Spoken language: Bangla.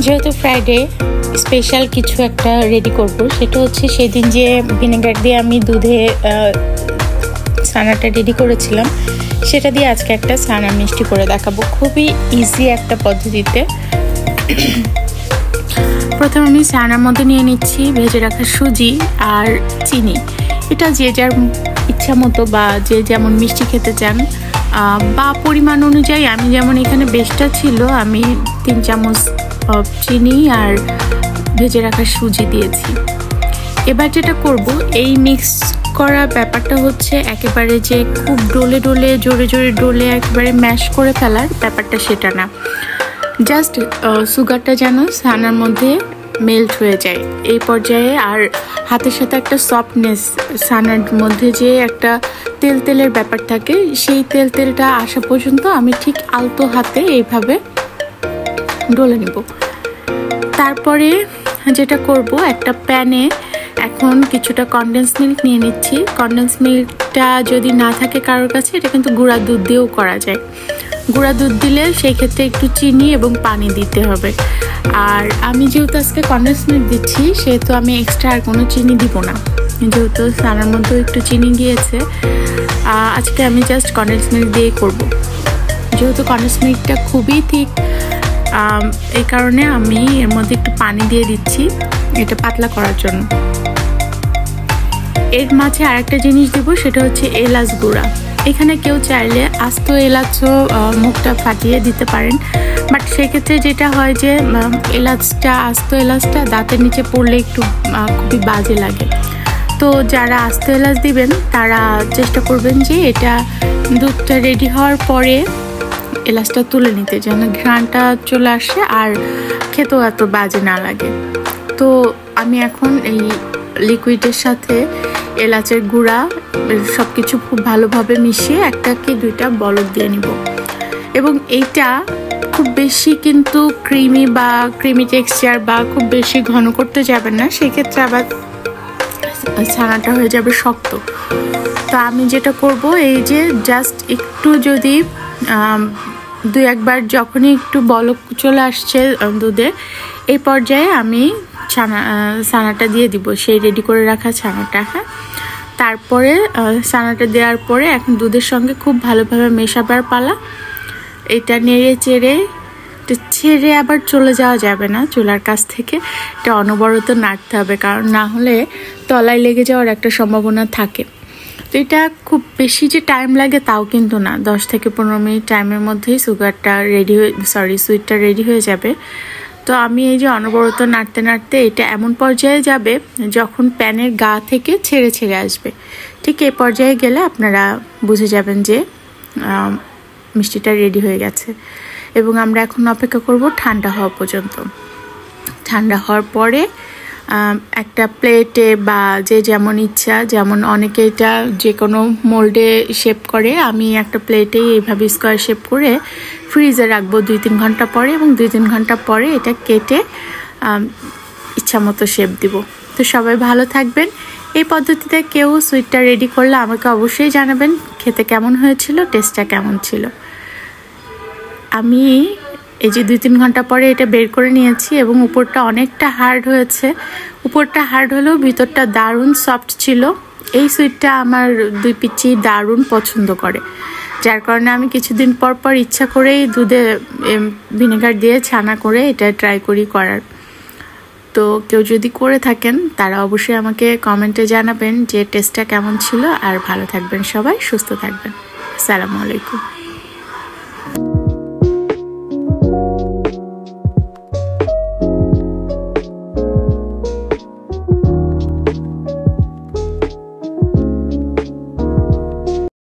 যেহেতু ফ্রাইডে স্পেশাল কিছু একটা রেডি করব, সেটা হচ্ছে সেদিন যে ভিনেগার দিয়ে আমি দুধে ছানাটা রেডি করেছিলাম সেটা দিয়ে আজকে একটা ছানা মিষ্টি করে দেখাবো, খুবই ইজি একটা পদ্ধতিতে। প্রথমে আমি ছানার মধ্যে নিয়ে নিচ্ছি ভেজে রাখা সুজি আর চিনি। এটা যে যার ইচ্ছা মতো বা যে যেমন মিষ্টি খেতে চান বা পরিমাণ অনুযায়ী, আমি যেমন এখানে বেশটা ছিল আমি 3 চামচ চিনি আর ভেজে রাখা সুজি দিয়েছি। এবার যেটা করব, এই মিক্স করা ব্যাপারটা হচ্ছে একেবারে যে খুব ডলে ডলে জোরে জোরে ডলে একেবারে ম্যাশ করে ফেলার ব্যাপারটা সেটা না, জাস্ট সুগারটা যেন ছানার মধ্যে মেল্ট হয়ে যায় এই পর্যায়ে। আর হাতের সাথে একটা সফটনেস, ছানার মধ্যে যে একটা তেল তেলের ব্যাপার থাকে সেই তেল তেলটা আসা পর্যন্ত আমি ঠিক আলতো হাতে এইভাবে ডলে নিব। তারপরে যেটা করব, একটা প্যানে এখন কিছুটা কনডেন্স মিল্ক নিয়ে নিচ্ছি। কনডেন্স মিল্কটা যদি না থাকে কারোর কাছে, এটা কিন্তু গুঁড়া দুধ দিয়েও করা যায়। গুঁড়া দুধ দিলে সেই ক্ষেত্রে একটু চিনি এবং পানি দিতে হবে। আর আমি যেহেতু আজকে কনডেন্স মিল্ক দিচ্ছি সেহেতু আমি এক্সট্রা আর কোনো চিনি দিব না, যেহেতু ছানার মধ্যেও একটু চিনি গিয়েছে। আজকে আমি জাস্ট কনডেন্স মিল্ক দিয়েই করবো, যেহেতু কনডেন্স মিল্কটা খুবই ঠিক, এই কারণে আমি এর মধ্যে একটু পানি দিয়ে দিচ্ছি এটা পাতলা করার জন্য। এর মাঝে আরেকটা জিনিস দেব, সেটা হচ্ছে এলাচ গুঁড়া। এখানে কেউ চাইলে আস্ত এলাচও মুখটা ফাটিয়ে দিতে পারেন, বাট সেক্ষেত্রে যেটা হয় যে আস্ত এলাচটা দাঁতের নিচে পড়লে একটু খুবই বাজে লাগে। তো যারা আস্ত এলাচ দিবেন তারা চেষ্টা করবেন যে এটা দুধটা রেডি হওয়ার পরে এলাচটা তুলে নিতে, যেন ঘ্রাণটা চলে আসে আর খেতেও এত বাজে না লাগে। তো আমি এখন এই লিকুইডের সাথে এলাচের গুঁড়া সব কিছু খুব ভালোভাবে মিশিয়ে 1টা কি 2টা বলক দিয়ে নিব। এবং এইটা খুব বেশি কিন্তু ক্রিমি টেক্সচার বা খুব বেশি ঘন করতে যাবেন না, সেক্ষেত্রে আবার ছানাটা হয়ে যাবে শক্ত। তো আমি যেটা করব, এই যে জাস্ট একটু যদি 2-1 বার যখনই একটু বলক চলে আসছে দুধে, এই পর্যায়ে আমি ছানাটা দিয়ে দিব, সেই রেডি করে রাখা ছানাটা। হ্যাঁ, তারপরে ছানাটা দেওয়ার পরে এখন দুধের সঙ্গে খুব ভালোভাবে মেশাবার পালা। এটা নেড়ে ছেড়ে আবার চলে যাওয়া যাবে না চুলার কাছ থেকে, এটা অনবরত নাড়তে হবে, কারণ না হলে তলায় লেগে যাওয়ার একটা সম্ভাবনা থাকে। তো এটা খুব বেশি যে টাইম লাগে তাও কিন্তু না, 10 থেকে 15 মিনিট টাইমের মধ্যেই সুইটটা রেডি হয়ে যাবে। তো আমি এই যে অনবরত নাড়তে নাড়তে এটা এমন পর্যায়ে যাবে যখন প্যানের গা থেকে ছেড়ে ছেড়ে আসবে, ঠিক এই পর্যায়ে গেলে আপনারা বুঝে যাবেন যে মিষ্টিটা রেডি হয়ে গেছে। এবং আমরা এখন অপেক্ষা করব ঠান্ডা হওয়া পর্যন্ত। ঠান্ডা হওয়ার পরে একটা প্লেটে বা যে যেমন ইচ্ছা, যেমন অনেকে এটা যে কোনো মোল্ডে শেপ করে, আমি একটা প্লেটেই এইভাবে স্কোয়ার শেপ করে ফ্রিজে রাখবো 2-3 ঘন্টা পরে, এবং 2-3 ঘন্টা পরে এটা কেটে ইচ্ছা মতো শেপ দিব। তো সবাই ভালো থাকবেন। এই পদ্ধতিতে কেউ সুইটটা রেডি করলে আমাকে অবশ্যই জানাবেন খেতে কেমন হয়েছিল, টেস্টটা কেমন ছিল। আমি এই যে 2-3 ঘন্টা পরে এটা বের করে নিয়েছি এবং উপরটা অনেকটা হার্ড হয়েছে। উপরটা হার্ড হলেও ভিতরটা দারুণ সফট ছিল। এই সুইটটা আমার 2 পিচি দারুণ পছন্দ করে, যার কারণে আমি কিছুদিন পর পর ইচ্ছা করেই দুধে ভিনেগার দিয়ে ছানা করে এটা ট্রাই করি করার। তো কেউ যদি করে থাকেন তারা অবশ্যই আমাকে কমেন্টে জানাবেন যে টেস্টটা কেমন ছিল। আর ভালো থাকবেন সবাই, সুস্থ থাকবেন। আসসালামু আলাইকুম।